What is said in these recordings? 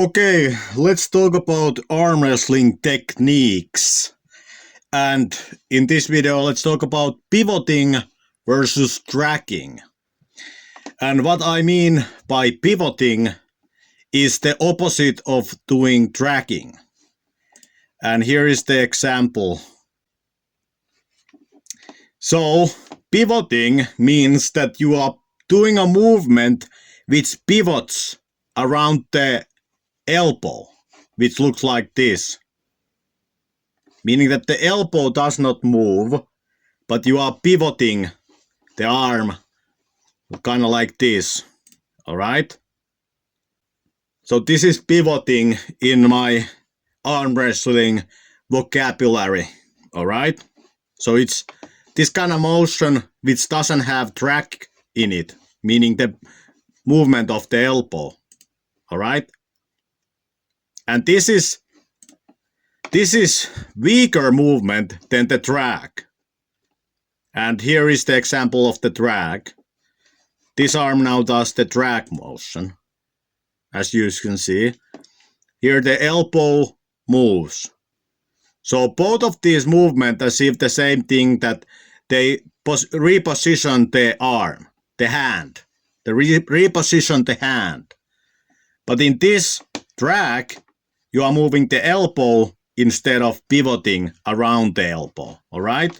Okay, let's talk about arm wrestling techniques. And in this video, let's talk about pivoting versus tracking. And what I mean by pivoting is the opposite of doing tracking. And here is the example. So, pivoting means that you are doing a movement which pivots around the elbow, which looks like this. Meaning that the elbow does not move, but you are pivoting the arm kind of like this. Alright? So this is pivoting in my arm wrestling vocabulary. Alright? So it's this kind of motion which doesn't have track in it, meaning the movement of the elbow. Alright? And this is weaker movement than the drag. And here is the example of the drag. This arm now does the drag motion. As you can see. Here the elbow moves. So both of these movements achieve the same thing, that they reposition the arm, the hand. They reposition the hand. But in this drag, you are moving the elbow instead of pivoting around the elbow. Alright?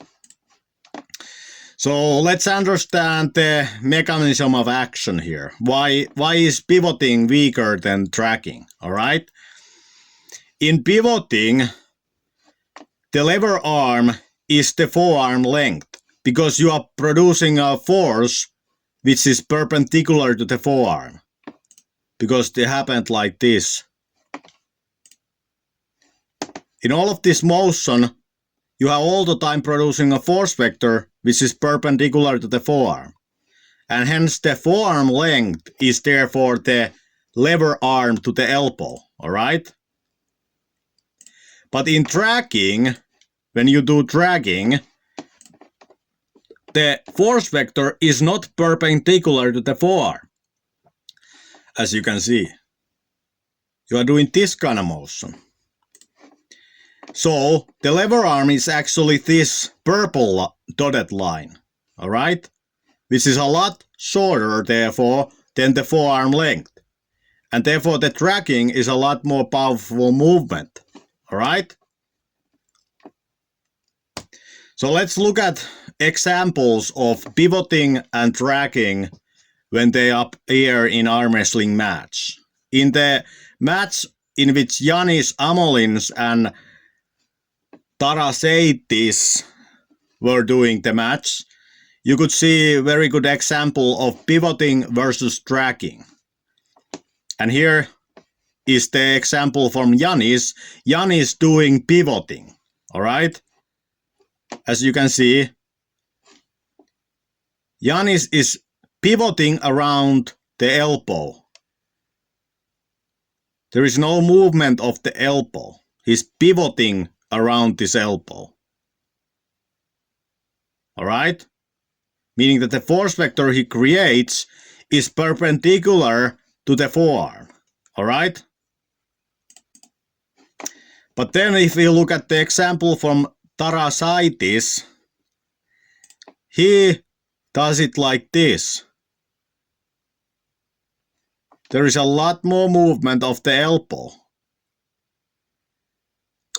So let's understand the mechanism of action here. Why is pivoting weaker than tracking? Alright? In pivoting, the lever arm is the forearm length, because you are producing a force which is perpendicular to the forearm. Because they happened like this. In all of this motion, you are all the time producing a force vector which is perpendicular to the forearm. And hence the forearm length is therefore the lever arm to the elbow. Alright? But in tracking, when you do dragging, the force vector is not perpendicular to the forearm. As you can see. You are doing this kind of motion. So the lever arm is actually this purple dotted line, alright? Which is a lot shorter, therefore, than the forearm length. And therefore the tracking is a lot more powerful movement, alright? So let's look at examples of pivoting and tracking when they appear in arm wrestling match. In the match in which Janis and Tarasaitis were doing the match, you could see a very good example of pivoting versus tracking. And here is the example from Janis. Janis doing pivoting. Alright? As you can see, Janis is pivoting around the elbow. There is no movement of the elbow. He's pivoting around this elbow. Alright? Meaning that the force vector he creates is perpendicular to the forearm. Alright? But then if we look at the example from Tarasaitis, he does it like this. There is a lot more movement of the elbow.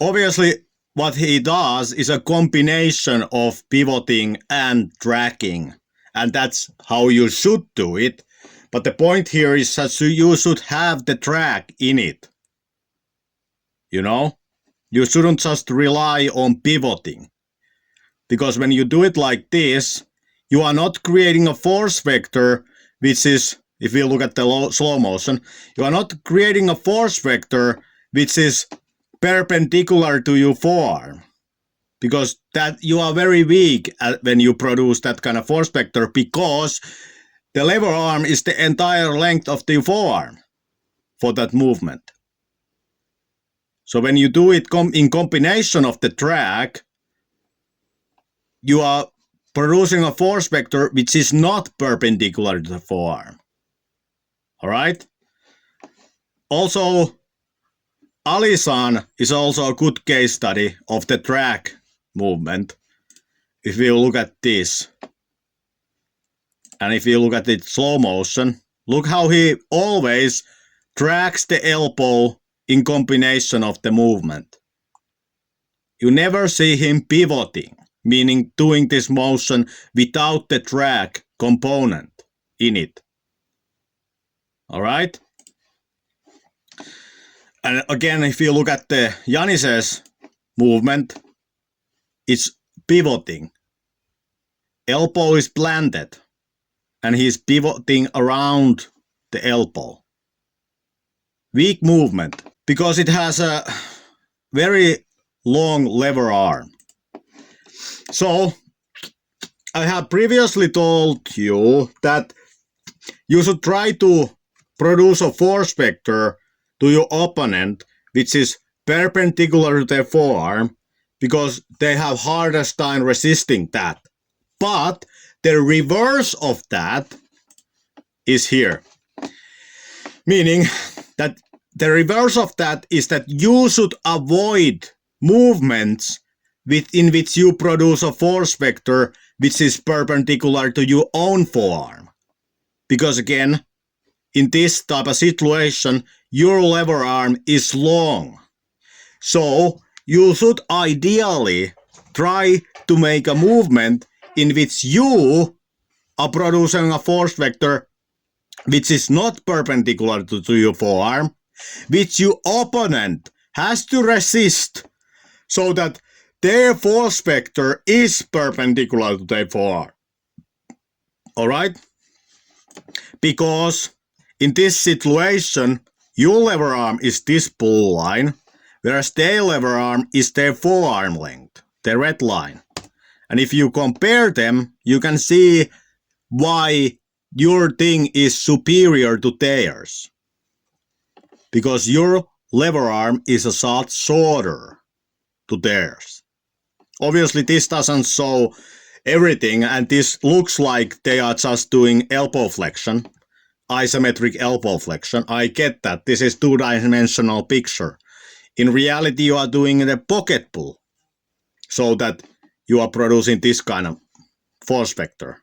Obviously, what he does is a combination of pivoting and tracking. And that's how you should do it. But the point here is that you should have the track in it. You know? You shouldn't just rely on pivoting. Because when you do it like this, you are not creating a force vector, which is, if you look at the slow motion, you are not creating a force vector which is perpendicular to your forearm, because that you are very weak when you produce that kind of force vector, because the lever arm is the entire length of the forearm for that movement. So when you do it in combination of the drag, you are producing a force vector which is not perpendicular to the forearm. Alright? Also, Alisan is also a good case study of the drag movement. If you look at this, and if you look at it slow motion, look how he always drags the elbow in combination of the movement. You never see him pivoting, meaning doing this motion without the drag component in it. All right? And again, if you look at the Janis's movement, it's pivoting. Elbow is planted, and he's pivoting around the elbow. Weak movement, because it has a very long lever arm. So, I have previously told you that you should try to produce a force vector to your opponent which is perpendicular to their forearm, because they have hardest time resisting that. But the reverse of that is here. Meaning that the reverse of that is that you should avoid movements in which you produce a force vector which is perpendicular to your own forearm. Because again, in this type of situation, your lever arm is long. So you should ideally try to make a movement in which you are producing a force vector which is not perpendicular to your forearm, which your opponent has to resist so that their force vector is perpendicular to their forearm. Alright? Because in this situation, your lever arm is this pull line, whereas their lever arm is their forearm length, the red line. And if you compare them, you can see why your thing is superior to theirs. Because your lever arm is a lot shorter to theirs. Obviously, this doesn't show everything, and this looks like they are just doing elbow flexion, isometric elbow flexion. I get that. This is two-dimensional picture. In reality, you are doing the pocket pull, so that you are producing this kind of force vector.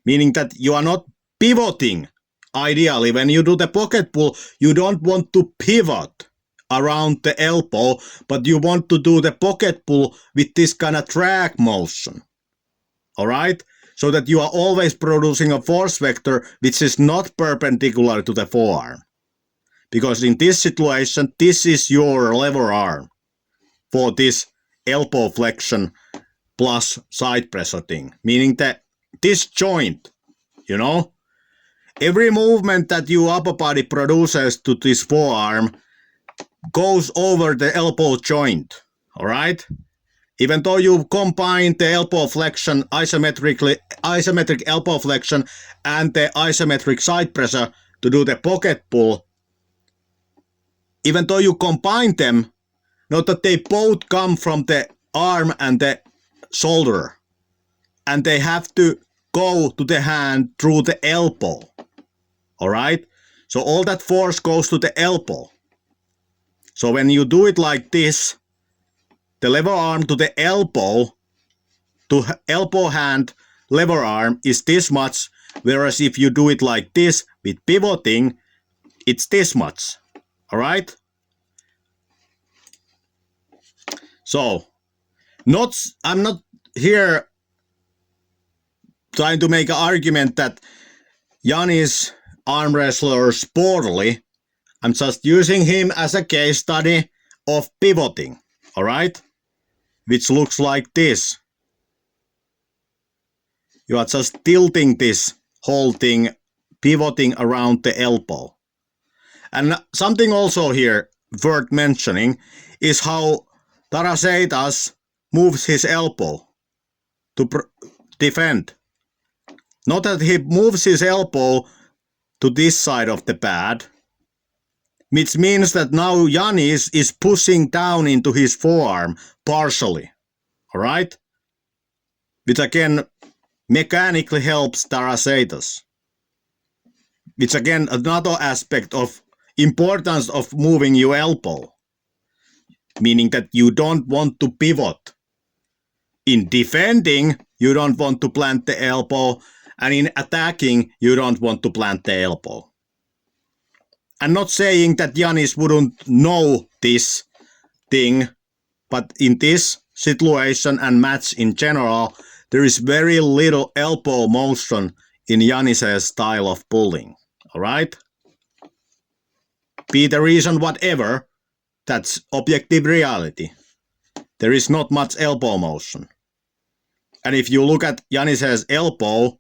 Meaning that you are not pivoting. Ideally, when you do the pocket pull, you don't want to pivot around the elbow, but you want to do the pocket pull with this kind of drag motion. Alright? So that you are always producing a force vector which is not perpendicular to the forearm. Because in this situation, this is your lever arm for this elbow flexion plus side pressure thing. Meaning that this joint, you know, every movement that your upper body produces to this forearm goes over the elbow joint, all right? Even though you combine the elbow flexion isometric elbow flexion and the isometric side pressure to do the pocket pull, even though you combine them, note that they both come from the arm and the shoulder, and they have to go to the hand through the elbow. Alright? So all that force goes to the elbow. So when you do it like this, the lever arm to the elbow hand lever arm is this much, whereas if you do it like this with pivoting, it's this much. Alright? So, I'm not here trying to make an argument that Janis arm wrestlers poorly. I'm just using him as a case study of pivoting, alright? Which looks like this. You are just tilting this whole thing, pivoting around the elbow. And something also here worth mentioning is how Tarasaitis moves his elbow to defend. Not that he moves his elbow to this side of the pad, which means that now Janis is pushing down into his forearm partially, alright? Which again mechanically helps Tarasaitis. Which again another aspect of importance of moving your elbow. meaning that you don't want to pivot. In defending, you don't want to plant the elbow, and in attacking, you don't want to plant the elbow. I'm not saying that Janis wouldn't know this thing, but in this situation and match in general, there is very little elbow motion in Janis's style of pulling. All right? Be the reason whatever, that's objective reality. There is not much elbow motion. And if you look at Janis's elbow,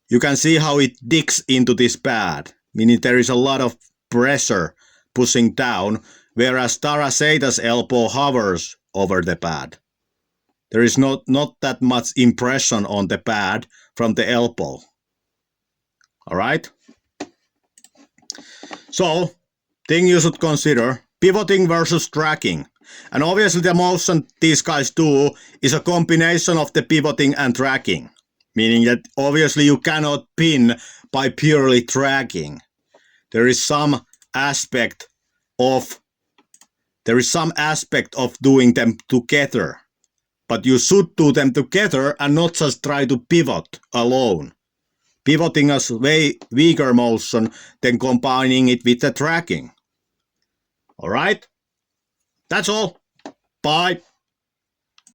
you can see how it digs into this pad, meaning there is a lot of pressure pushing down, whereas Tarasaitis' elbow hovers over the pad. There is not that much impression on the pad from the elbow. All right? So, thing you should consider, pivoting versus tracking. And obviously the motion these guys do is a combination of the pivoting and tracking, meaning that obviously you cannot pin by purely tracking. There is some aspect of doing them together, but you should do them together and not just try to pivot alone. Pivoting is way weaker motion than combining it with the tracking. All right? That's all. Bye.